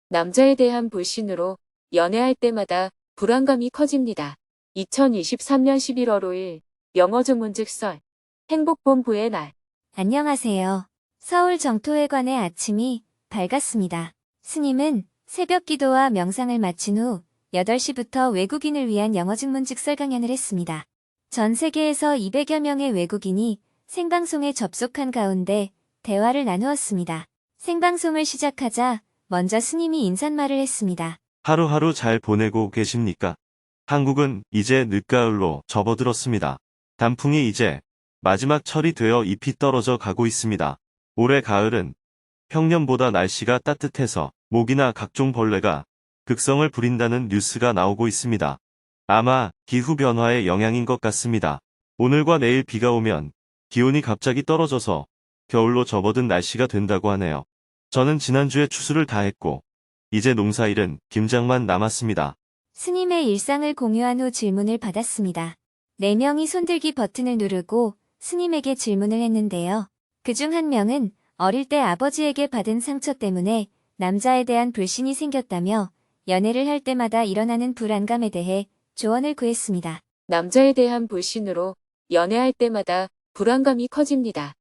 남자에 대한 불신으로 연애할 때마다 불안감이 커집니다. 2023년 11월 5일 영어중문직 썰 행복본부의 날. 안녕하세요. 서울 정토회관의 아침이 밝았습니다. 스님은 새벽 기도와 명상을 마친 후 8시부터 외국인을 위한 영어중문직 설 강연을 했습니다. 전 세계에서 200여 명의 외국인이 생방송에 접속한 가운데 대화를 나누었습니다. 생방송을 시작하자 먼저 스님이 인사말을 했습니다. 하루하루 잘 보내고 계십니까? 한국은 이제 늦가을로 접어들었습니다. 단풍이 이제 마지막 철이 되어 잎이 떨어져 가고 있습니다. 올해 가을은 평년보다 날씨가 따뜻해서 모기나 각종 벌레가 극성을 부린다는 뉴스가 나오고 있습니다. 아마 기후변화의 영향인 것 같습니다. 오늘과 내일 비가 오면 기온이 갑자기 떨어져서 겨울로 접어든 날씨가 된다고 하네요. 저는 지난주에 추수를 다 했고 이제 농사일은 김장만 남았습니다. 스님의 일상을 공유한 후 질문을 받았습니다. 4명이 손들기 버튼을 누르고 스님에게 질문을 했는데요. 그중 한 명은 어릴 때 아버지에게 받은 상처 때문에 남자에 대한 불신이 생겼다며 연애를 할 때마다 일어나는 불안감에 대해 조언을 구했습니다. 남자에 대한 불신으로 연애할 때마다 불안감이 커집니다.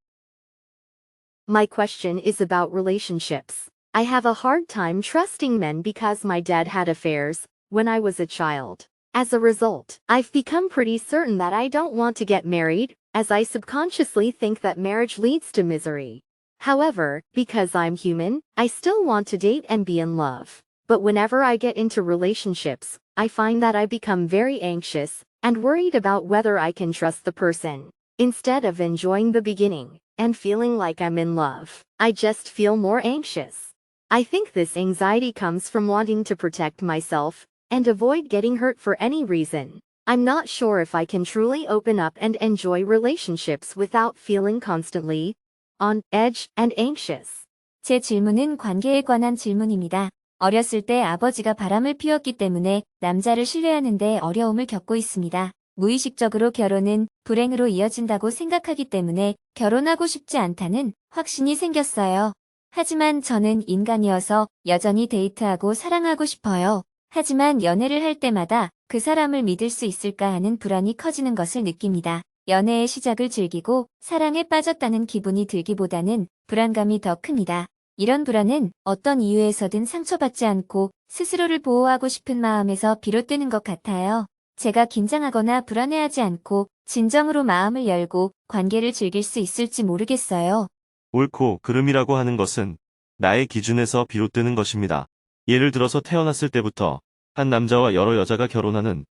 My question is about relationships. I have a hard time trusting men because my dad had affairs when I was a child. As a result, I've become pretty certain that I don't want to get married, as I subconsciously think that marriage leads to misery. However, because I'm human, I still want to date and be in love. But whenever I get into relationships, I find that I become very anxious and worried about whether I can trust the person. Instead of enjoying the beginning and feeling like I'm in love, I just feel more anxious. I think this anxiety comes from wanting to protect myself and avoid getting hurt for any reason. I'm not sure if I can truly open up and enjoy relationships without feeling constantly on edge and anxious. 제 질문은 관계에 관한 질문입니다. 어렸을 때 아버지가 바람을 피웠기 때문에 남자를 신뢰하는데 어려움을 겪고 있습니다. 무의식적으로 결혼은 불행으로 이어진다고 생각하기 때문에 결혼하고 싶지 않다는 확신이 생겼어요. 하지만 저는 인간이어서 여전히 데이트하고 사랑하고 싶어요. 하지만 연애를 할 때마다 그 사람을 믿을 수 있을까 하는 불안이 커지는 것을 느낍니다. 연애의 시작을 즐기고 사랑에 빠졌다는 기분이 들기보다는 불안감이 더 큽니다. 이런 불안은 어떤 이유에서든 상처받지 않고 스스로를 보호하고 싶은 마음에서 비롯되는 것 같아요. 제가 긴장하거나 불안해하지 않고 진정으로 마음을 열고 관계를 즐길 수 있을지 모르겠어요. 옳고 그름이라고 하는 것은 나의 기준에서 비롯되는 것입니다. 예를 들어서 태어났을 때부터 한 남자와 여러 여자가 결혼하는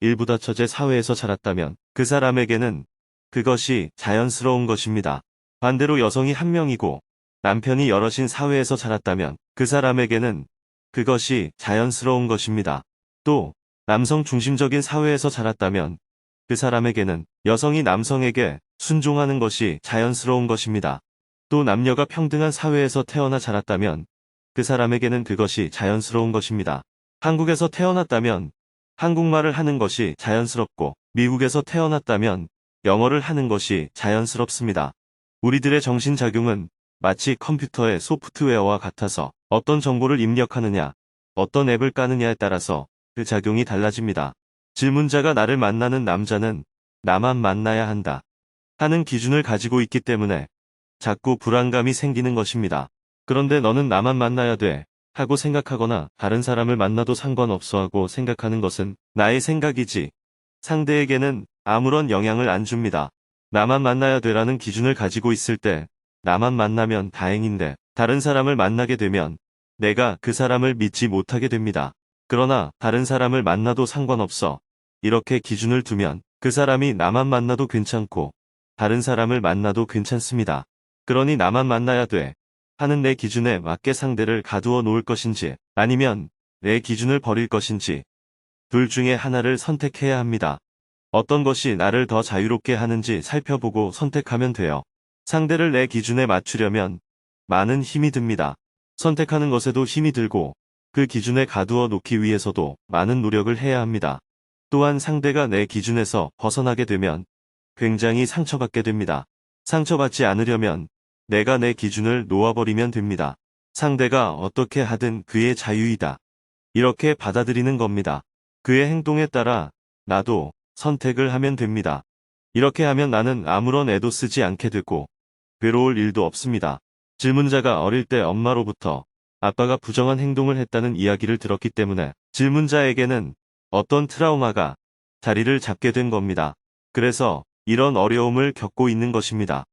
일부다처제 사회에서 자랐다면 그 사람에게는 그것이 자연스러운 것입니다. 반대로 여성이 한 명이고 남편이 여럿인 사회에서 자랐다면 그 사람에게는 그것이 자연스러운 것입니다. 또 남성 중심적인 사회에서 자랐다면 그 사람에게는 여성이 남성에게 순종하는 것이 자연스러운 것입니다. 또 남녀가 평등한 사회에서 태어나 자랐다면 그 사람에게는 그것이 자연스러운 것입니다. 한국에서 태어났다면 한국말을 하는 것이 자연스럽고 미국에서 태어났다면 영어를 하는 것이 자연스럽습니다. 우리들의 정신작용은 마치 컴퓨터의 소프트웨어와 같아서 어떤 정보를 입력하느냐, 어떤 앱을 까느냐에 따라서 그 작용이 달라집니다. 질문자가 나를 만나는 남자는 나만 만나야 한다 하는 기준을 가지고 있기 때문에 자꾸 불안감이 생기는 것입니다. 그런데 너는 나만 만나야 돼 하고 생각하거나 다른 사람을 만나도 상관없어 하고 생각하는 것은 나의 생각이지 상대에게는 아무런 영향을 안 줍니다. 나만 만나야 돼라는 기준을 가지고 있을 때 나만 만나면 다행인데 다른 사람을 만나게 되면 내가 그 사람을 믿지 못하게 됩니다. 그러나 다른 사람을 만나도 상관없어 이렇게 기준을 두면 그 사람이 나만 만나도 괜찮고 다른 사람을 만나도 괜찮습니다. 그러니 나만 만나야 돼 하는 내 기준에 맞게 상대를 가두어 놓을 것인지 아니면 내 기준을 버릴 것인지 둘 중에 하나를 선택해야 합니다. 어떤 것이 나를 더 자유롭게 하는지 살펴보고 선택하면 돼요. 상대를 내 기준에 맞추려면 많은 힘이 듭니다. 선택하는 것에도 힘이 들고 그 기준에 가두어 놓기 위해서도 많은 노력을 해야 합니다. 또한 상대가 내 기준에서 벗어나게 되면 굉장히 상처받게 됩니다. 상처받지 않으려면 내가 내 기준을 놓아버리면 됩니다. 상대가 어떻게 하든 그의 자유이다. 이렇게 받아들이는 겁니다. 그의 행동에 따라 나도 선택을 하면 됩니다. 이렇게 하면 나는 아무런 애도 쓰지 않게 되고 괴로울 일도 없습니다. 질문자가 어릴 때 엄마로부터 아빠가 부정한 행동을 했다는 이야기를 들었기 때문에 질문자에게는 어떤 트라우마가 자리를 잡게 된 겁니다. 그래서 이런 어려움을 겪고 있는 것입니다.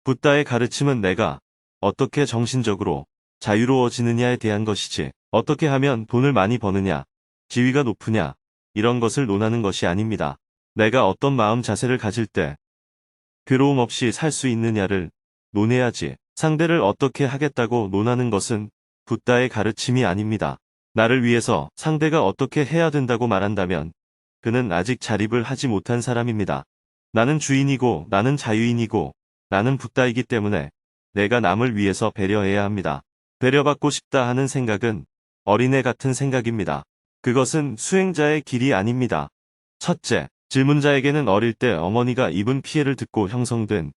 붓다의 가르침은 내가 어떻게 정신적으로 자유로워지느냐에 대한 것이지 어떻게 하면 돈을 많이 버느냐, 지위가 높으냐 이런 것을 논하는 것이 아닙니다. 내가 어떤 마음 자세를 가질 때 괴로움 없이 살 수 있느냐를 논해야지 상대를 어떻게 하겠다고 논하는 것은 붓다의 가르침이 아닙니다. 나를 위해서 상대가 어떻게 해야 된다고 말한다면 그는 아직 자립을 하지 못한 사람입니다. 나는 주인이고 나는 자유인이고 나는 붓다이기 때문에 내가 남을 위해서 배려해야 합니다. 배려받고 싶다 하는 생각은 어린애 같은 생각입니다. 그것은 수행자의 길이 아닙니다. 첫째, 질문자에게는 어릴 때 어머니가 입은 피해를 듣고 형성된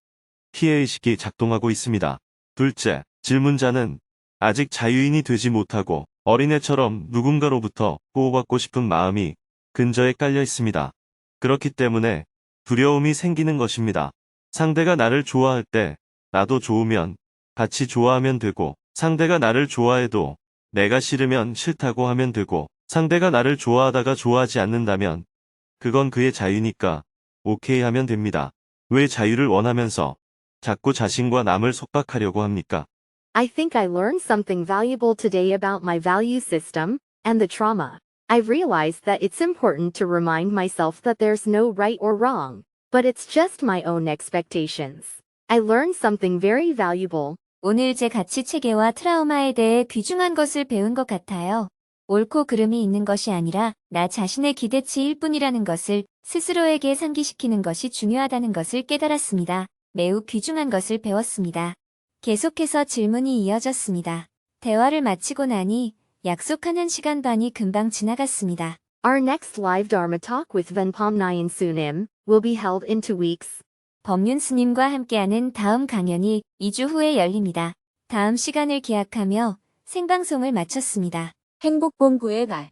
피해의식이 작동하고 있습니다. 둘째, 질문자는 아직 자유인이 되지 못하고 어린애처럼 누군가로부터 보호받고 싶은 마음이 근저에 깔려 있습니다. 그렇기 때문에 두려움이 생기는 것입니다. 상대가 나를 좋아할 때 나도 좋으면 같이 좋아하면 되고 상대가 나를 좋아해도 내가 싫으면 싫다고 하면 되고 상대가 나를 좋아하다가 좋아하지 않는다면 그건 그의 자유니까 오케이 하면 됩니다. 왜 자유를 원하면서 자꾸 자신과 남을 속박하려고 합니까? I think I learned something valuable today about my value system and the trauma. I've realized that it's important to remind myself that there's no right or wrong, but it's just my own expectations. I learned something very valuable. 오늘 제 가치 체계와 트라우마에 대해 귀중한 것을 배운 것 같아요. 옳고 그름이 있는 것이 아니라 나 자신의 기대치일 뿐이라는 것을 스스로에게 상기시키는 것이 중요하다는 것을 깨달았습니다. 매우 귀중한 것을 배웠습니다. 계속해서 질문이 이어졌습니다. 대화를 마치고 나니 약속하는 시간 반이 금방 지나갔습니다. Our next live Dharma talk with Venpom Nyan Sunim will be held in 2 weeks. 법륜 스님과 함께하는 다음 강연이 2주 후에 열립니다. 다음 시간을 기약하며 생방송을 마쳤습니다. 행복본부의 날.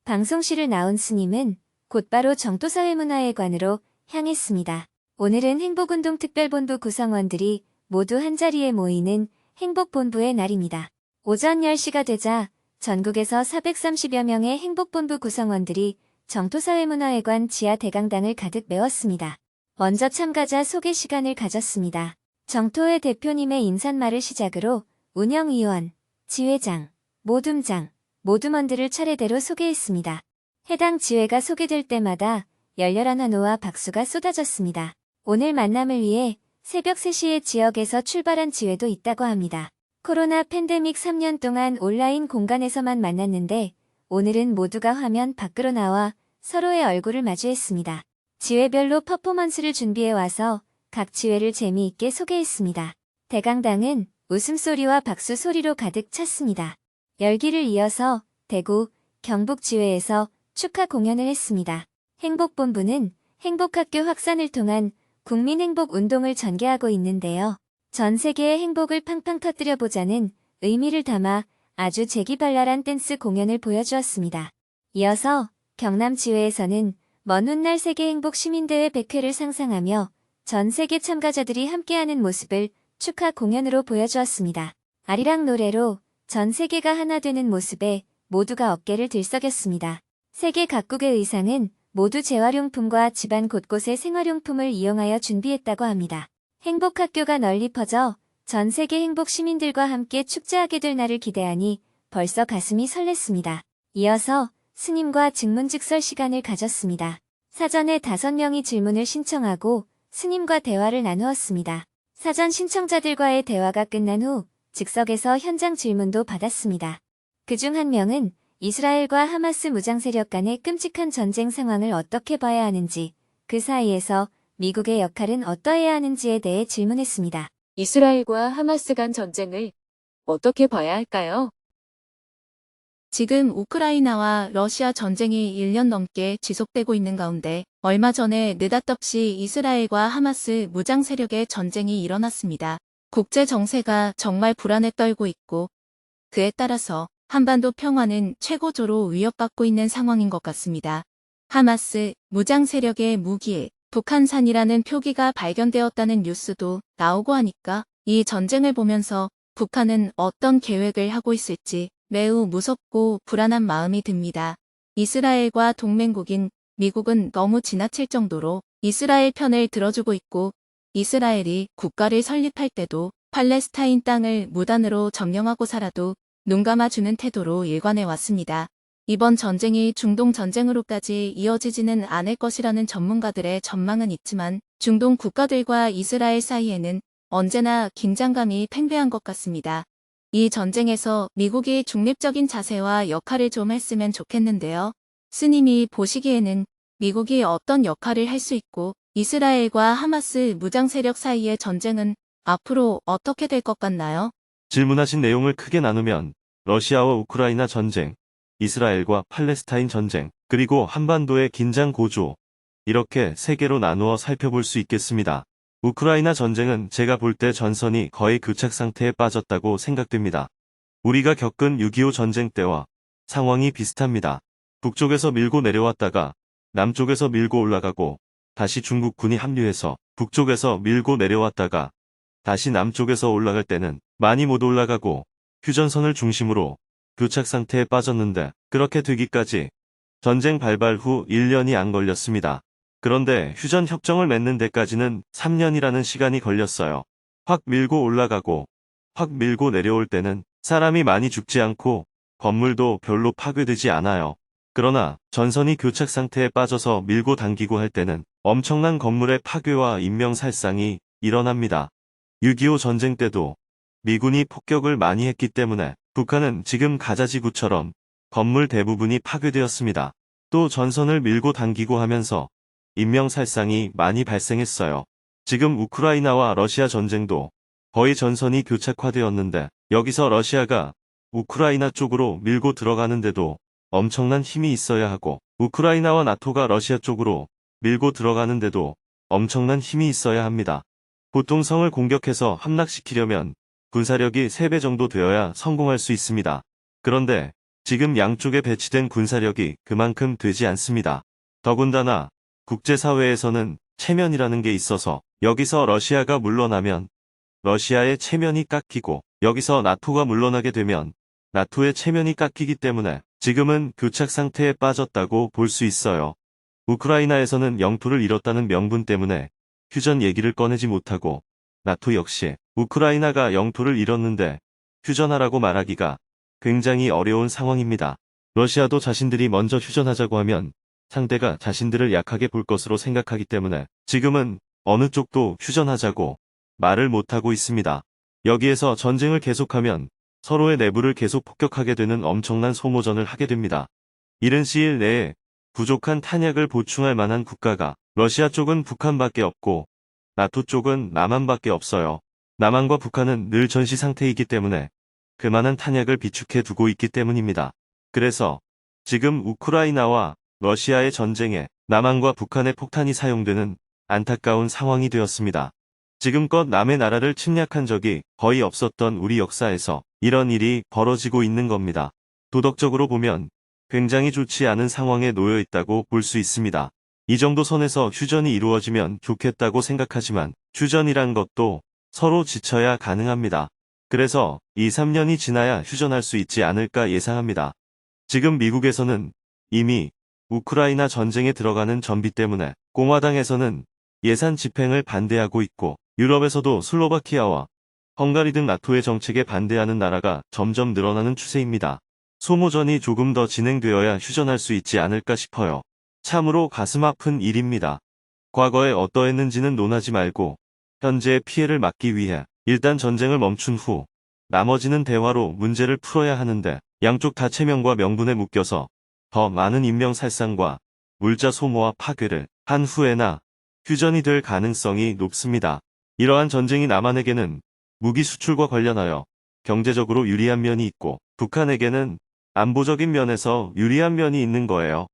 방송실을 나온 스님은 곧바로 정토사회문화회관으로 향했습니다. 오늘은 행복운동 특별본부 구성원들이 모두 한자리에 모이는 행복본부의 날입니다. 오전 10시가 되자 전국에서 430여 명의 행복본부 구성원들이 정토사회문화회관 지하 대강당을 가득 메웠습니다. 먼저 참가자 소개 시간을 가졌습니다. 정토회 대표님의 인사말을 시작으로 운영위원, 지회장, 모둠장, 모둠원들을 차례대로 소개했습니다. 해당 지회가 소개될 때마다 열렬한 환호와 박수가 쏟아졌습니다. 오늘 만남을 위해 새벽 3시에 지역에서 출발한 지회도 있다고 합니다. 코로나 팬데믹 3년 동안 온라인 공간에서만 만났는데 오늘은 모두가 화면 밖으로 나와 서로의 얼굴을 마주했습니다. 지회별로 퍼포먼스를 준비해 와서 각 지회를 재미있게 소개했습니다. 대강당은 웃음소리와 박수 소리로 가득 찼습니다. 열기를 이어서 대구, 경북 지회에서 축하 공연을 했습니다. 행복본부는 행복학교 확산을 통한 국민행복운동을 전개하고 있는데요. 전 세계의 행복을 팡팡 터뜨려보자는 의미를 담아 아주 재기발랄한 댄스 공연을 보여주었습니다. 이어서 경남지회에서는 먼 훗날 세계행복시민대회 100회를 상상하며 전 세계 참가자들이 함께하는 모습을 축하 공연으로 보여주었습니다. 아리랑 노래로 전 세계가 하나 되는 모습에 모두가 어깨를 들썩였습니다. 세계 각국의 의상은 모두 재활용품과 집안 곳곳의 생활용품을 이용하여 준비했다고 합니다. 행복학교가 널리 퍼져 전 세계 행복 시민들과 함께 축제하게 될 날을 기대하니 벌써 가슴이 설렜습니다. 이어서 스님과 증문즉설 시간을 가졌습니다. 사전에 5명이 질문을 신청하고 스님과 대화를 나누었습니다. 사전 신청자들과의 대화가 끝난 후 즉석에서 현장 질문도 받았습니다. 그중 한 명은 이스라엘과 하마스 무장세력 간의 끔찍한 전쟁 상황을 어떻게 봐야 하는지, 그 사이에서 미국의 역할은 어떠해야 하는지에 대해 질문했습니다. 이스라엘과 하마스 간 전쟁을 어떻게 봐야 할까요? 지금 우크라이나와 러시아 전쟁이 1년 넘게 지속되고 있는 가운데 얼마 전에 느닷없이 이스라엘과 하마스 무장 세력의 전쟁이 일어났습니다. 국제 정세가 정말 불안에 떨고 있고 그에 따라서 한반도 평화는 최고조로 위협받고 있는 상황인 것 같습니다. 하마스 무장 세력의 무기에 북한산이라는 표기가 발견되었다는 뉴스도 나오고 하니까 이 전쟁을 보면서 북한은 어떤 계획을 하고 있을지 매우 무섭고 불안한 마음이 듭니다. 이스라엘과 동맹국인 미국은 너무 지나칠 정도로 이스라엘 편을 들어주고 있고 이스라엘이 국가를 설립할 때도 팔레스타인 땅을 무단으로 점령하고 살아도 눈 감아주는 태도로 일관해 왔습니다. 이번 전쟁이 중동 전쟁으로까지 이어지지는 않을 것이라는 전문가들의 전망은 있지만 중동 국가들과 이스라엘 사이에는 언제나 긴장감이 팽배한 것 같습니다. 이 전쟁에서 미국이 중립적인 자세와 역할을 좀 했으면 좋겠는데요. 스님이 보시기에는 미국이 어떤 역할을 할 수 있고 이스라엘과 하마스 무장 세력 사이의 전쟁은 앞으로 어떻게 될 것 같나요? 질문하신 내용을 크게 나누면 러시아와 우크라이나 전쟁, 이스라엘과 팔레스타인 전쟁, 그리고 한반도의 긴장 고조, 이렇게 세 개로 나누어 살펴볼 수 있겠습니다. 우크라이나 전쟁은 제가 볼 때 전선이 거의 교착 상태에 빠졌다고 생각됩니다. 우리가 겪은 6.25 전쟁 때와 상황이 비슷합니다. 북쪽에서 밀고 내려왔다가 남쪽에서 밀고 올라가고 다시 중국군이 합류해서 북쪽에서 밀고 내려왔다가 다시 남쪽에서 올라갈 때는 많이 못 올라가고 휴전선을 중심으로 교착 상태에 빠졌는데 그렇게 되기까지 전쟁 발발 후 1년이 안 걸렸습니다. 그런데 휴전 협정을 맺는 데까지는 3년이라는 시간이 걸렸어요. 확 밀고 올라가고 확 밀고 내려올 때는 사람이 많이 죽지 않고 건물도 별로 파괴되지 않아요. 그러나 전선이 교착 상태에 빠져서 밀고 당기고 할 때는 엄청난 건물의 파괴와 인명살상이 일어납니다. 6.25 전쟁 때도 미군이 폭격을 많이 했기 때문에 북한은 지금 가자지구처럼 건물 대부분이 파괴되었습니다. 또 전선을 밀고 당기고 하면서 인명살상이 많이 발생했어요. 지금 우크라이나와 러시아 전쟁도 거의 전선이 교착화되었는데 여기서 러시아가 우크라이나 쪽으로 밀고 들어가는데도 엄청난 힘이 있어야 하고 우크라이나와 나토가 러시아 쪽으로 밀고 들어가는데도 엄청난 힘이 있어야 합니다. 보통 성을 공격해서 함락시키려면 군사력이 3배 정도 되어야 성공할 수 있습니다. 그런데 지금 양쪽에 배치된 군사력이 그만큼 되지 않습니다. 더군다나 국제사회에서는 체면이라는 게 있어서 여기서 러시아가 물러나면 러시아의 체면이 깎이고 여기서 나토가 물러나게 되면 나토의 체면이 깎이기 때문에 지금은 교착 상태에 빠졌다고 볼 수 있어요. 우크라이나에서는 영토를 잃었다는 명분 때문에 휴전 얘기를 꺼내지 못하고 나토 역시 우크라이나가 영토를 잃었는데 휴전하라고 말하기가 굉장히 어려운 상황입니다. 러시아도 자신들이 먼저 휴전하자고 하면 상대가 자신들을 약하게 볼 것으로 생각하기 때문에 지금은 어느 쪽도 휴전하자고 말을 못하고 있습니다. 여기에서 전쟁을 계속하면 서로의 내부를 계속 폭격하게 되는 엄청난 소모전을 하게 됩니다. 이른 시일 내에 부족한 탄약을 보충할 만한 국가가 러시아 쪽은 북한밖에 없고 나토 쪽은 남한밖에 없어요. 남한과 북한은 늘 전시 상태이기 때문에 그만한 탄약을 비축해 두고 있기 때문입니다. 그래서 지금 우크라이나와 러시아의 전쟁에 남한과 북한의 폭탄이 사용되는 안타까운 상황이 되었습니다. 지금껏 남의 나라를 침략한 적이 거의 없었던 우리 역사에서 이런 일이 벌어지고 있는 겁니다. 도덕적으로 보면 굉장히 좋지 않은 상황에 놓여 있다고 볼 수 있습니다. 이 정도 선에서 휴전이 이루어지면 좋겠다고 생각하지만 휴전이란 것도 서로 지쳐야 가능합니다. 그래서 2, 3년이 지나야 휴전할 수 있지 않을까 예상합니다. 지금 미국에서는 이미 우크라이나 전쟁에 들어가는 전비 때문에 공화당에서는 예산 집행을 반대하고 있고 유럽에서도 슬로바키아와 헝가리 등 나토의 정책에 반대하는 나라가 점점 늘어나는 추세입니다. 소모전이 조금 더 진행되어야 휴전할 수 있지 않을까 싶어요. 참으로 가슴 아픈 일입니다. 과거에 어떠했는지는 논하지 말고 현재의 피해를 막기 위해 일단 전쟁을 멈춘 후 나머지는 대화로 문제를 풀어야 하는데 양쪽 다 체면과 명분에 묶여서 더 많은 인명살상과 물자 소모와 파괴를 한 후에나 휴전이 될 가능성이 높습니다. 이러한 전쟁이 남한에게는 무기 수출과 관련하여 경제적으로 유리한 면이 있고 북한에게는 안보적인 면에서 유리한 면이 있는 거예요.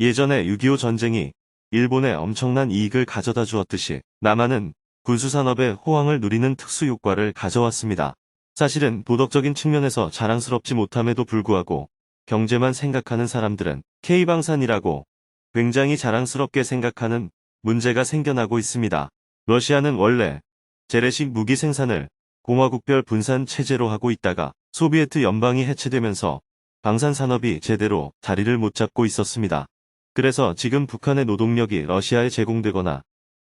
예전에 6.25 전쟁이 일본에 엄청난 이익을 가져다 주었듯이 남한은 군수산업의 호황을 누리는 특수 효과를 가져왔습니다. 사실은 도덕적인 측면에서 자랑스럽지 못함에도 불구하고 경제만 생각하는 사람들은 K방산이라고 굉장히 자랑스럽게 생각하는 문제가 생겨나고 있습니다. 러시아는 원래 재래식 무기 생산을 공화국별 분산 체제로 하고 있다가 소비에트 연방이 해체되면서 방산 산업이 제대로 자리를 못 잡고 있었습니다. 그래서 지금 북한의 노동력이 러시아에 제공되거나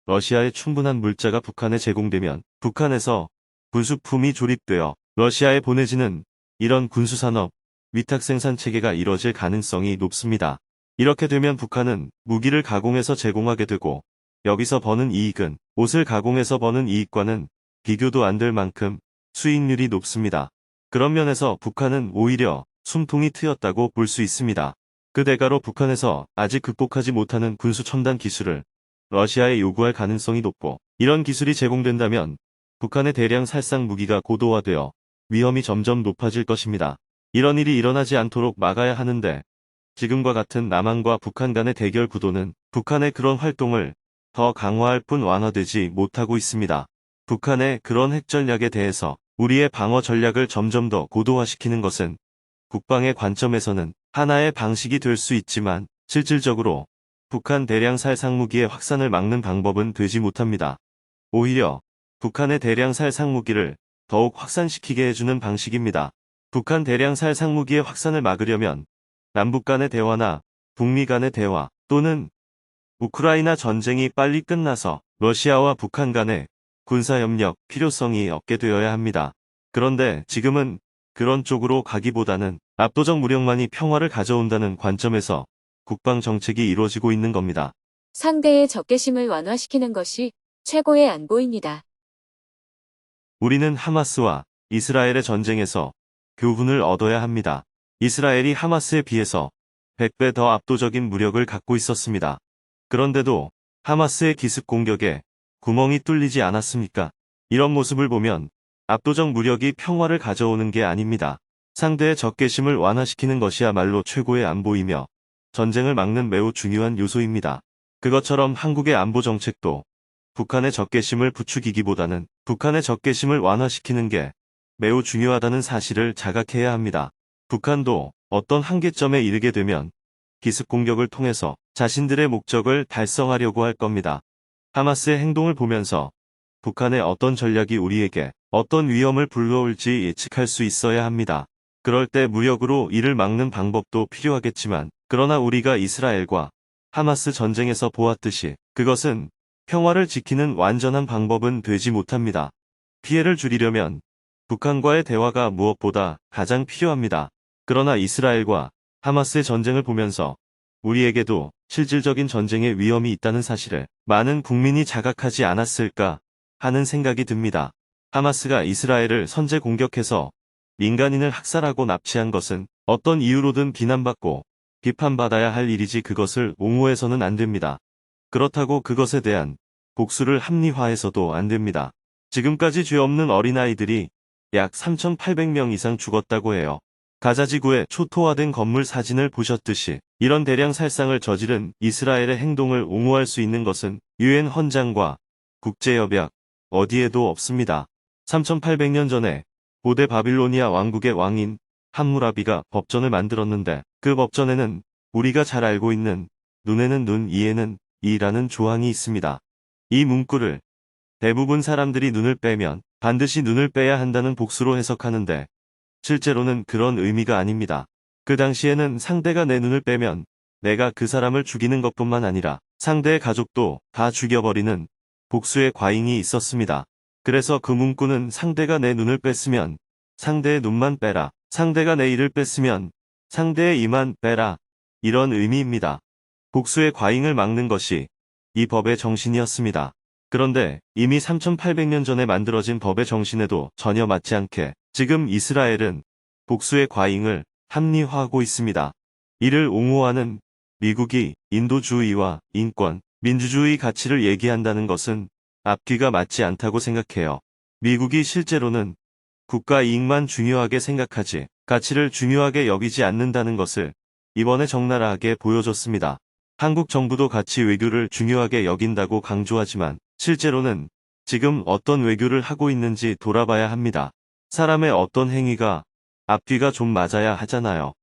러시아에 충분한 물자가 북한에 제공되면 북한에서 군수품이 조립되어 러시아에 보내지는 이런 군수산업 위탁 생산 체계가 이뤄질 가능성이 높습니다. 이렇게 되면 북한은 무기를 가공해서 제공하게 되고 여기서 버는 이익은 옷을 가공해서 버는 이익과는 비교도 안 될 만큼 수익률이 높습니다. 그런 면에서 북한은 오히려 숨통이 트였다고 볼 수 있습니다. 그 대가로 북한에서 아직 극복하지 못하는 군수 첨단 기술을 러시아에 요구할 가능성이 높고 이런 기술이 제공된다면 북한의 대량 살상 무기가 고도화되어 위험이 점점 높아질 것입니다. 이런 일이 일어나지 않도록 막아야 하는데 지금과 같은 남한과 북한 간의 대결 구도는 북한의 그런 활동을 더 강화할 뿐 완화되지 못하고 있습니다. 북한의 그런 핵 전략에 대해서 우리의 방어 전략을 점점 더 고도화시키는 것은 국방의 관점에서는 하나의 방식이 될 수 있지만 실질적으로 북한 대량 살상 무기의 확산을 막는 방법은 되지 못합니다. 오히려 북한의 대량 살상 무기를 더욱 확산시키게 해주는 방식입니다. 북한 대량 살상 무기의 확산을 막으려면 남북 간의 대화나 북미 간의 대화 또는 우크라이나 전쟁이 빨리 끝나서 러시아와 북한 간의 군사협력 필요성이 없게 되어야 합니다. 그런데 지금은 그런 쪽으로 가기보다는 압도적 무력만이 평화를 가져온다는 관점에서 국방 정책이 이루어지고 있는 겁니다. 상대의 적개심을 완화시키는 것이 최고의 안보입니다. 우리는 하마스와 이스라엘의 전쟁에서 교훈을 얻어야 합니다. 이스라엘이 하마스에 비해서 100배 더 압도적인 무력을 갖고 있었습니다. 그런데도 하마스의 기습 공격에 구멍이 뚫리지 않았습니까? 이런 모습을 보면 압도적 무력이 평화를 가져오는 게 아닙니다. 상대의 적개심을 완화시키는 것이야말로 최고의 안보이며 전쟁을 막는 매우 중요한 요소입니다. 그것처럼 한국의 안보 정책도 북한의 적개심을 부추기기보다는 북한의 적개심을 완화시키는 게 매우 중요하다는 사실을 자각해야 합니다. 북한도 어떤 한계점에 이르게 되면 기습 공격을 통해서 자신들의 목적을 달성하려고 할 겁니다. 하마스의 행동을 보면서 북한의 어떤 전략이 우리에게 어떤 위험을 불러올지 예측할 수 있어야 합니다. 그럴 때 무력으로 이를 막는 방법도 필요하겠지만 그러나 우리가 이스라엘과 하마스 전쟁에서 보았듯이 그것은 평화를 지키는 완전한 방법은 되지 못합니다. 피해를 줄이려면 북한과의 대화가 무엇보다 가장 필요합니다. 그러나 이스라엘과 하마스의 전쟁을 보면서 우리에게도 실질적인 전쟁의 위험이 있다는 사실을 많은 국민이 자각하지 않았을까 하는 생각이 듭니다. 하마스가 이스라엘을 선제 공격해서 민간인을 학살하고 납치한 것은 어떤 이유로든 비난받고 비판받아야 할 일이지 그것을 옹호해서는 안 됩니다. 그렇다고 그것에 대한 복수를 합리화해서도 안 됩니다. 지금까지 죄 없는 어린아이들이 약 3,800명 이상 죽었다고 해요. 가자지구의 초토화된 건물 사진을 보셨듯이 이런 대량 살상을 저지른 이스라엘의 행동을 옹호할 수 있는 것은 유엔 헌장과 국제협약 어디에도 없습니다. 3,800년 전에 고대 바빌로니아 왕국의 왕인 함무라비가 법전을 만들었는데 그 법전에는 우리가 잘 알고 있는 눈에는 눈, 이에는 이라는 조항이 있습니다. 이 문구를 대부분 사람들이 눈을 빼면 반드시 눈을 빼야 한다는 복수로 해석하는데 실제로는 그런 의미가 아닙니다. 그 당시에는 상대가 내 눈을 빼면 내가 그 사람을 죽이는 것뿐만 아니라 상대의 가족도 다 죽여버리는 복수의 과잉이 있었습니다. 그래서 그 문구는 상대가 내 눈을 뺐으면 상대의 눈만 빼라, 상대가 내 이를 뺐으면 상대의 이만 빼라, 이런 의미입니다. 복수의 과잉을 막는 것이 이 법의 정신이었습니다. 그런데 이미 3,800년 전에 만들어진 법의 정신에도 전혀 맞지 않게 지금 이스라엘은 복수의 과잉을 합리화하고 있습니다. 이를 옹호하는 미국이 인도주의와 인권, 민주주의 가치를 얘기한다는 것은 앞뒤가 맞지 않다고 생각해요. 미국이 실제로는 국가 이익만 중요하게 생각하지 가치를 중요하게 여기지 않는다는 것을 이번에 적나라하게 보여줬습니다. 한국 정부도 가치 외교를 중요하게 여긴다고 강조하지만 실제로는 지금 어떤 외교를 하고 있는지 돌아봐야 합니다. 사람의 어떤 행위가 앞뒤가 좀 맞아야 하잖아요.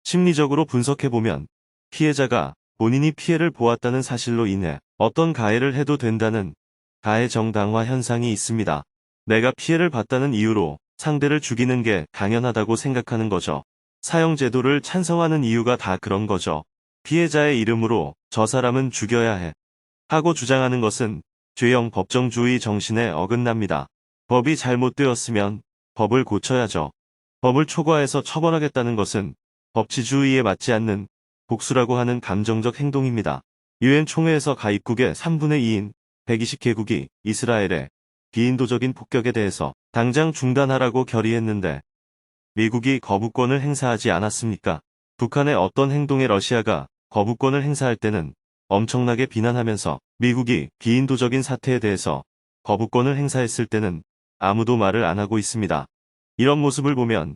심리적으로 분석해보면 피해자가 본인이 피해를 보았다는 사실로 인해 어떤 가해를 해도 된다는 가해 정당화 현상이 있습니다. 내가 피해를 봤다는 이유로 상대를 죽이는 게 당연하다고 생각하는 거죠. 사형제도를 찬성하는 이유가 다 그런 거죠. 피해자의 이름으로 저 사람은 죽여야 해 하고 주장하는 것은 죄형 법정주의 정신에 어긋납니다. 법이 잘못되었으면 법을 고쳐야죠. 법을 초과해서 처벌하겠다는 것은 법치주의에 맞지 않는 복수라고 하는 감정적 행동입니다. 유엔 총회에서 가입국의 3분의 2인 120개국이 이스라엘의 비인도적인 폭격에 대해서 당장 중단하라고 결의했는데 미국이 거부권을 행사하지 않았습니까? 북한의 어떤 행동에 러시아가 거부권을 행사할 때는 엄청나게 비난하면서 미국이 비인도적인 사태에 대해서 거부권을 행사했을 때는 아무도 말을 안 하고 있습니다. 이런 모습을 보면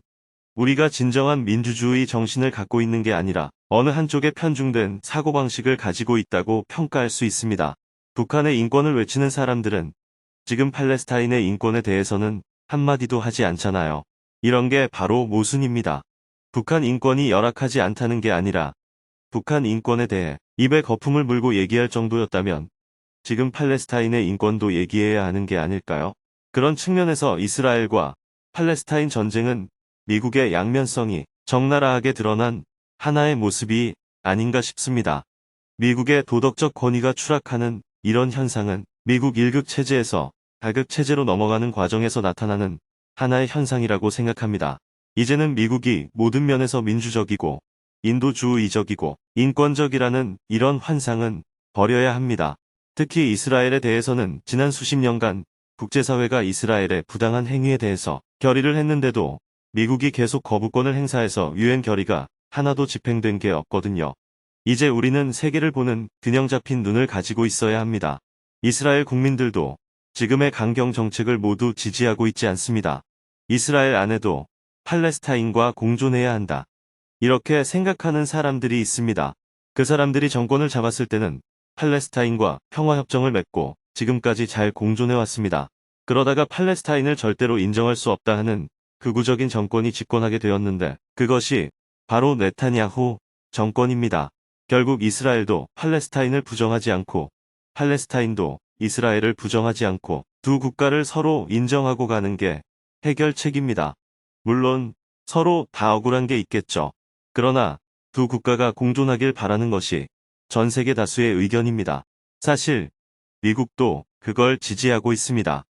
우리가 진정한 민주주의 정신을 갖고 있는 게 아니라 어느 한쪽에 편중된 사고방식을 가지고 있다고 평가할 수 있습니다. 북한의 인권을 외치는 사람들은 지금 팔레스타인의 인권에 대해서는 한마디도 하지 않잖아요. 이런 게 바로 모순입니다. 북한 인권이 열악하지 않다는 게 아니라 북한 인권에 대해 입에 거품을 물고 얘기할 정도였다면 지금 팔레스타인의 인권도 얘기해야 하는 게 아닐까요? 그런 측면에서 이스라엘과 팔레스타인 전쟁은 미국의 양면성이 적나라하게 드러난 하나의 모습이 아닌가 싶습니다. 미국의 도덕적 권위가 추락하는 이런 현상은 미국 일극 체제에서 다극 체제로 넘어가는 과정에서 나타나는 하나의 현상이라고 생각합니다. 이제는 미국이 모든 면에서 민주적이고 인도주의적이고 인권적이라는 이런 환상은 버려야 합니다. 특히 이스라엘에 대해서는 지난 수십 년간 국제사회가 이스라엘의 부당한 행위에 대해서 결의를 했는데도 미국이 계속 거부권을 행사해서 유엔 결의가 하나도 집행된 게 없거든요. 이제 우리는 세계를 보는 균형 잡힌 눈을 가지고 있어야 합니다. 이스라엘 국민들도 지금의 강경 정책을 모두 지지하고 있지 않습니다. 이스라엘 안에도 팔레스타인과 공존해야 한다. 이렇게 생각하는 사람들이 있습니다. 그 사람들이 정권을 잡았을 때는 팔레스타인과 평화협정을 맺고 지금까지 잘 공존해 왔습니다. 그러다가 팔레스타인을 절대로 인정할 수 없다 하는 극우적인 정권이 집권하게 되었는데 그것이 바로 네타냐후 정권입니다. 결국 이스라엘도 팔레스타인을 부정하지 않고 팔레스타인도 이스라엘을 부정하지 않고 두 국가를 서로 인정하고 가는 게 해결책입니다. 물론 서로 다 억울한 게 있겠죠. 그러나 두 국가가 공존하길 바라는 것이 전 세계 다수의 의견입니다. 사실 미국도 그걸 지지하고 있습니다.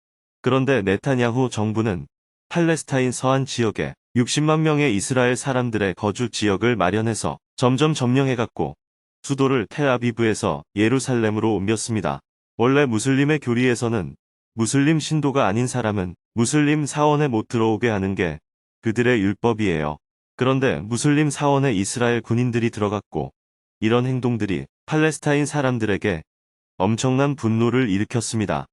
그런데 네타냐후 정부는 팔레스타인 서안 지역에 60만 명의 이스라엘 사람들의 거주 지역을 마련해서 점점 점령해갔고 수도를 텔아비브에서 예루살렘으로 옮겼습니다. 원래 무슬림의 교리에서는 무슬림 신도가 아닌 사람은 무슬림 사원에 못 들어오게 하는 게 그들의 율법이에요. 그런데 무슬림 사원에 이스라엘 군인들이 들어갔고 이런 행동들이 팔레스타인 사람들에게 엄청난 분노를 일으켰습니다.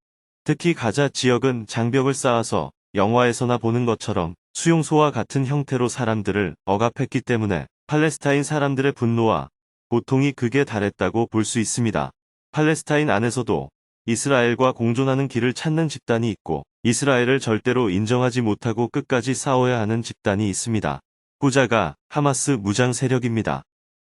특히 가자 지역은 장벽을 쌓아서 영화에서나 보는 것처럼 수용소와 같은 형태로 사람들을 억압했기 때문에 팔레스타인 사람들의 분노와 고통이 극에 달했다고 볼 수 있습니다. 팔레스타인 안에서도 이스라엘과 공존하는 길을 찾는 집단이 있고 이스라엘을 절대로 인정하지 못하고 끝까지 싸워야 하는 집단이 있습니다. 후자가 하마스 무장 세력입니다.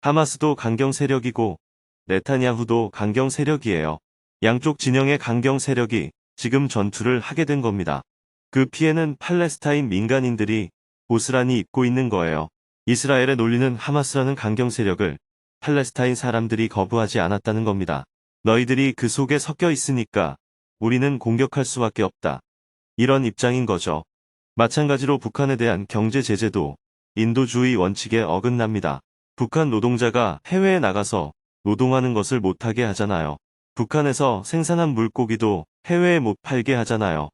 하마스도 강경 세력이고 네타냐후도 강경 세력이에요. 양쪽 진영의 강경 세력이 지금 전투를 하게 된 겁니다. 그 피해는 팔레스타인 민간인들이 고스란히 입고 있는 거예요. 이스라엘에 놀리는 하마스라는 강경 세력을 팔레스타인 사람들이 거부하지 않았다는 겁니다. 너희들이 그 속에 섞여 있으니까 우리는 공격할 수밖에 없다. 이런 입장인 거죠. 마찬가지로 북한에 대한 경제 제재도 인도주의 원칙에 어긋납니다. 북한 노동자가 해외에 나가서 노동하는 것을 못하게 하잖아요. 북한에서 생산한 물고기도 해외에 못 팔게 하잖아요.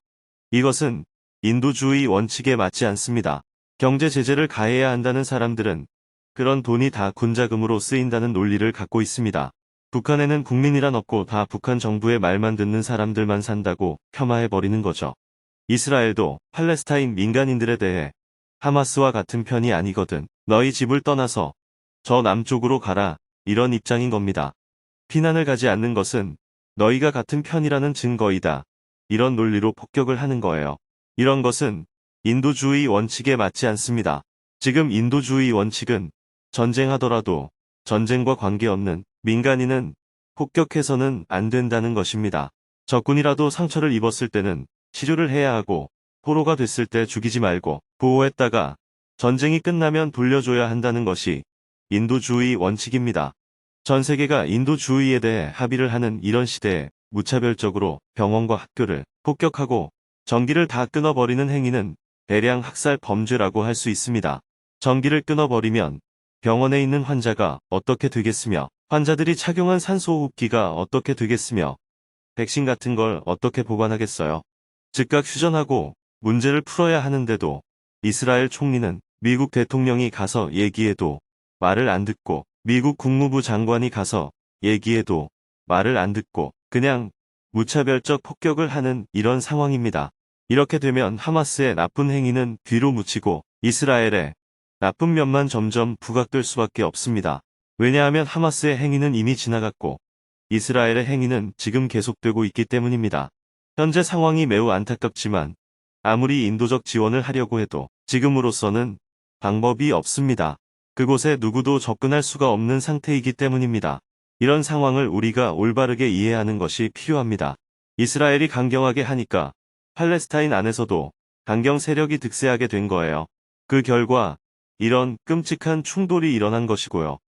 이것은 인도주의 원칙에 맞지 않습니다. 경제 제재를 가해야 한다는 사람들은 그런 돈이 다 군자금으로 쓰인다는 논리를 갖고 있습니다. 북한에는 국민이란 없고 다 북한 정부의 말만 듣는 사람들만 산다고 폄하해버리는 거죠. 이스라엘도 팔레스타인 민간인들에 대해 하마스와 같은 편이 아니거든. 너희 집을 떠나서 저 남쪽으로 가라. 이런 입장인 겁니다. 피난을 가지 않는 것은 너희가 같은 편이라는 증거이다. 이런 논리로 폭격을 하는 거예요. 이런 것은 인도주의 원칙에 맞지 않습니다. 지금 인도주의 원칙은 전쟁하더라도 전쟁과 관계없는 민간인은 폭격해서는 안 된다는 것입니다. 적군이라도 상처를 입었을 때는 치료를 해야 하고 포로가 됐을 때 죽이지 말고 보호했다가 전쟁이 끝나면 돌려줘야 한다는 것이 인도주의 원칙입니다. 전 세계가 인도주의에 대해 합의를 하는 이런 시대에 무차별적으로 병원과 학교를 폭격하고 전기를 다 끊어버리는 행위는 대량 학살 범죄라고 할 수 있습니다. 전기를 끊어버리면 병원에 있는 환자가 어떻게 되겠으며 환자들이 착용한 산소호흡기가 어떻게 되겠으며 백신 같은 걸 어떻게 보관하겠어요. 즉각 휴전하고 문제를 풀어야 하는데도 이스라엘 총리는 미국 대통령이 가서 얘기해도 말을 안 듣고 미국 국무부 장관이 가서 얘기해도 말을 안 듣고 그냥 무차별적 폭격을 하는 이런 상황입니다. 이렇게 되면 하마스의 나쁜 행위는 뒤로 묻히고 이스라엘의 나쁜 면만 점점 부각될 수밖에 없습니다. 왜냐하면 하마스의 행위는 이미 지나갔고 이스라엘의 행위는 지금 계속되고 있기 때문입니다. 현재 상황이 매우 안타깝지만 아무리 인도적 지원을 하려고 해도 지금으로서는 방법이 없습니다. 그곳에 누구도 접근할 수가 없는 상태이기 때문입니다. 이런 상황을 우리가 올바르게 이해하는 것이 필요합니다. 이스라엘이 강경하게 하니까 팔레스타인 안에서도 강경 세력이 득세하게 된 거예요. 그 결과 이런 끔찍한 충돌이 일어난 것이고요.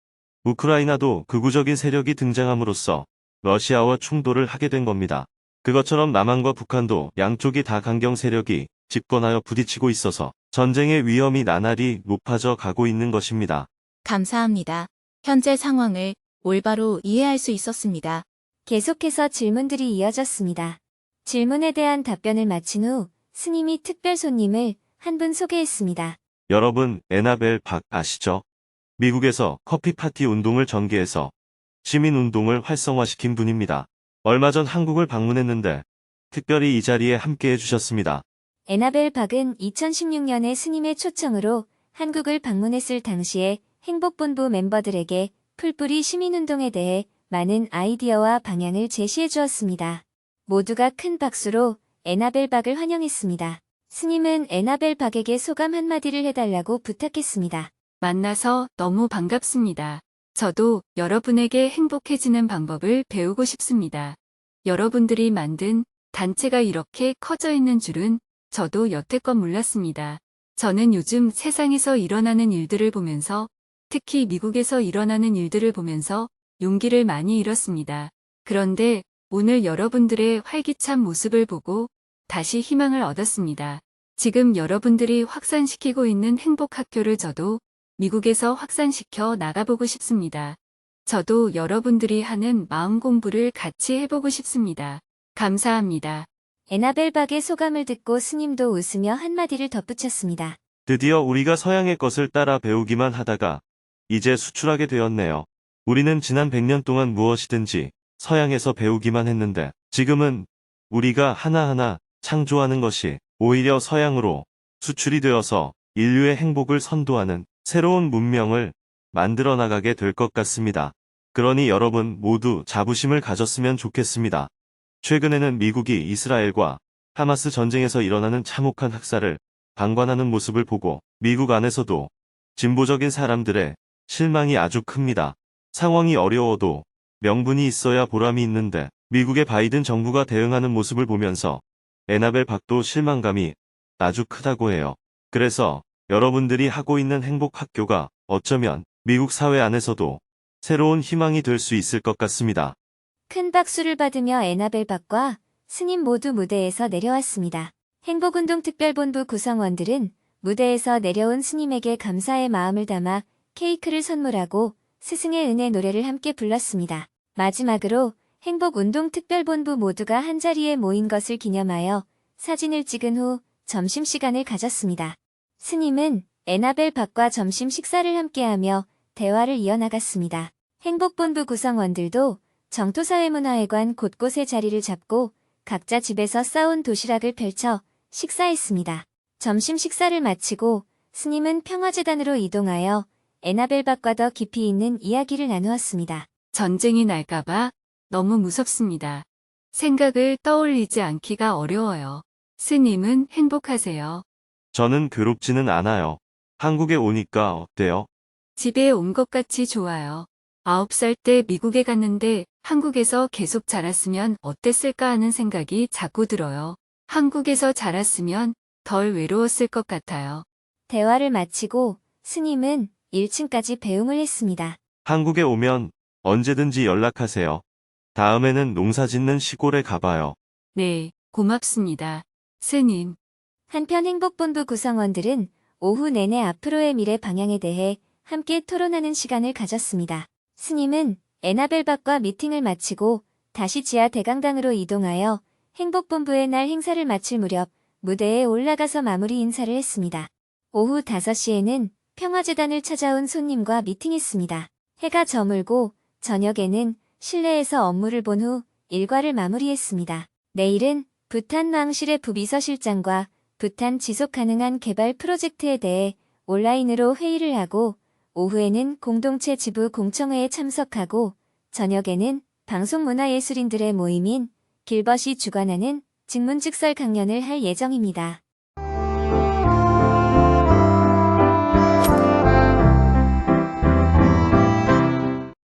우크라이나도 극우적인 세력이 등장함으로써 러시아와 충돌을 하게 된 겁니다. 그것처럼 남한과 북한도 양쪽이 다 강경 세력이 집권하여 부딪히고 있어서 전쟁의 위험이 나날이 높아져 가고 있는 것입니다. 감사합니다. 현재 상황을 올바로 이해할 수 있었습니다. 계속해서 질문들이 이어졌습니다. 질문에 대한 답변을 마친 후 스님이 특별 손님을 한 분 소개했습니다. 여러분, 에나벨 박 아시죠? 미국에서 커피 파티 운동을 전개해서 시민 운동을 활성화시킨 분입니다. 얼마 전 한국을 방문했는데 특별히 이 자리에 함께 해주셨습니다. 에나벨 박은 2016년에 스님의 초청으로 한국을 방문했을 당시에 행복본부 멤버들에게 풀뿌리 시민운동에 대해 많은 아이디어와 방향을 제시해 주었습니다. 모두가 큰 박수로 에나벨 박을 환영했습니다. 스님은 에나벨 박에게 소감 한마디를 해달라고 부탁했습니다. 만나서 너무 반갑습니다. 저도 여러분에게 행복해지는 방법을 배우고 싶습니다. 여러분들이 만든 단체가 이렇게 커져 있는 줄은 저도 여태껏 몰랐습니다. 저는 요즘 세상에서 일어나는 일들을 보면서 특히 미국에서 일어나는 일들을 보면서 용기를 많이 잃었습니다. 그런데 오늘 여러분들의 활기찬 모습을 보고 다시 희망을 얻었습니다. 지금 여러분들이 확산시키고 있는 행복학교를 저도 미국에서 확산시켜 나가보고 싶습니다. 저도 여러분들이 하는 마음 공부를 같이 해보고 싶습니다. 감사합니다. 에나벨 박의 소감을 듣고 스님도 웃으며 한마디를 덧붙였습니다. 드디어 우리가 서양의 것을 따라 배우기만 하다가 이제 수출하게 되었네요. 우리는 지난 100년 동안 무엇이든지 서양에서 배우기만 했는데 지금은 우리가 하나하나 창조하는 것이 오히려 서양으로 수출이 되어서 인류의 행복을 선도하는 새로운 문명을 만들어 나가게 될 것 같습니다. 그러니 여러분 모두 자부심을 가졌으면 좋겠습니다. 최근에는 미국이 이스라엘과 하마스 전쟁에서 일어나는 참혹한 학살을 방관하는 모습을 보고 미국 안에서도 진보적인 사람들의 실망이 아주 큽니다. 상황이 어려워도 명분이 있어야 보람이 있는데 미국의 바이든 정부가 대응하는 모습을 보면서 에나벨 박도 실망감이 아주 크다고 해요. 그래서 여러분들이 하고 있는 행복학교가 어쩌면 미국 사회 안에서도 새로운 희망이 될 수 있을 것 같습니다. 큰 박수를 받으며 에나벨 박과 스님 모두 무대에서 내려왔습니다. 행복운동 특별본부 구성원들은 무대에서 내려온 스님에게 감사의 마음을 담아 케이크를 선물하고 스승의 은혜 노래를 함께 불렀습니다. 마지막으로 행복운동 특별본부 모두가 한자리에 모인 것을 기념하여 사진을 찍은 후 점심시간을 가졌습니다. 스님은 에나벨 박과 점심 식사를 함께하며 대화를 이어나갔습니다. 행복본부 구성원들도 정토사회문화회관 곳곳에 자리를 잡고 각자 집에서 싸온 도시락을 펼쳐 식사했습니다. 점심 식사를 마치고 스님은 평화재단으로 이동하여 에나벨밭과 더 깊이 있는 이야기를 나누었습니다. 전쟁이 날까봐 너무 무섭습니다. 생각을 떠올리지 않기가 어려워요. 스님은 행복하세요. 저는 괴롭지는 않아요. 한국에 오니까 어때요? 집에 온 것 같이 좋아요. 9살 때 미국에 갔는데 한국에서 계속 자랐으면 어땠을까 하는 생각이 자꾸 들어요. 한국에서 자랐으면 덜 외로웠을 것 같아요. 대화를 마치고 스님은 1층까지 배웅을 했습니다. 한국에 오면 언제든지 연락하세요. 다음에는 농사 짓는 시골에 가봐요. 네, 고맙습니다. 스님. 한편 행복본부 구성원들은 오후 내내 앞으로의 미래 방향에 대해 함께 토론하는 시간을 가졌습니다. 스님은 에나벨밭과 미팅을 마치고 다시 지하 대강당으로 이동하여 행복본부의 날 행사를 마칠 무렵 무대에 올라가서 마무리 인사를 했습니다. 오후 5시에는 평화재단을 찾아온 손님과 미팅했습니다. 해가 저물고 저녁에는 실내에서 업무를 본 후 일과를 마무리했습니다. 내일은 부탄 망실의 부비서실장과 부탄 지속가능한 개발 프로젝트에 대해 온라인으로 회의를 하고 오후에는 공동체 지부 공청회에 참석하고 저녁에는 방송문화예술인들의 모임인 길벗이 주관하는 직문직설 강연을 할 예정입니다.